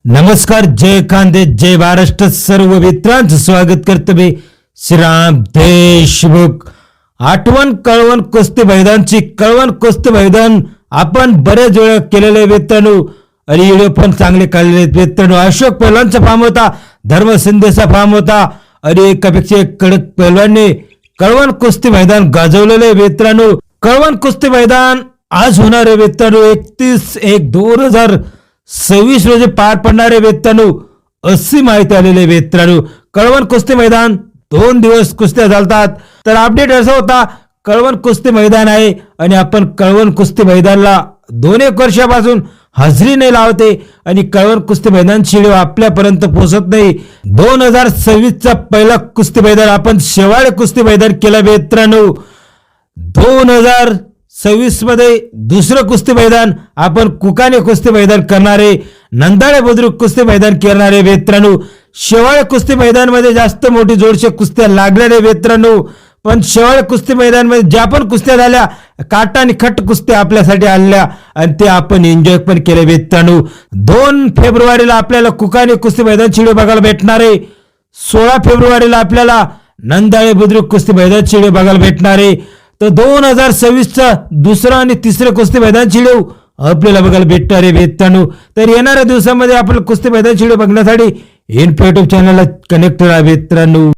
नमस्कार, जय खानदे, जय महाराष्ट्र. सर्व मित्रांचं स्वागत करतो मी श्रीराम देशमुख. आठवण कळवण कुस्ती मैदानची कळवण कुस्ती मैदान आपण बरेच वेळा केलेले मित्रांनो आणि व्हिडिओ पण चांगले काढलेले मित्रांनो. अशोक पैलवानचा फॉर्म होता, धर्म शिंदेचा फॉर्म होता आणि एकापेक्षा एक कडक पैलवानने कळवण कुस्ती मैदान गाजवलेले मित्रांनो. कळवण कुस्ती मैदान आज होणार आहे मित्रांनो 31/1/2026 रोजी पार पडणारे मित्रांनो अशी माहिती आलेली मित्रांनो. कळवण कुस्ती मैदान 2 दिवस कुस्त्या चालतात. तर अपडेट असा होता, कळवण कुस्ती मैदान आहे आणि आपण कळवण कुस्ती मैदानला 2-1 वर्षापासून हजेरी नाही लावते आणि कळवण कुस्ती मैदान शिडीव आपल्यापर्यंत पोहोचत नाही. 2026चा पहिला कुस्ती मैदान आपण शेवाळे कुस्ती मैदान केलं मित्रांनो. 2026 मध्ये दुसरं कुस्ती मैदान आपण कुकाने कुस्ती मैदान करणारे, नंदाळे बुद्रुक कुस्ती मैदान करणारे मित्रांनो. शेवाळे कुस्ती मैदान मध्ये जास्त मोठी जोडशे कुस्त्या लागलेले मित्रांनो. पण शेवाळे कुस्ती मैदान मध्ये ज्या पण कुस्त्या झाल्या काटा आणि खट कुस्त्या आपल्यासाठी आल्या आणि ते आपण एन्जॉय पण केले मित्रांनो. 2 फेब्रुवारीला आपल्याला कुकाने कुस्ती मैदान शिडीव बघायला भेटणार आहे. 16 फेब्रुवारीला आपल्याला नंदाळे बुद्रुक कुस्ती मैदान शिडीव बघायला भेटणार आहे. तर 2026चा दुसरा आणि तिसरं कुस्ती मैदान शिडीव आपल्याला बघायला भेटणार आहे मित्रांनो. तर येणाऱ्या दिवसामध्ये आपण कुस्ती मैदान शिडीव बघण्यासाठी इन युट्यूब चॅनलला कनेक्ट राहा मित्रांनो.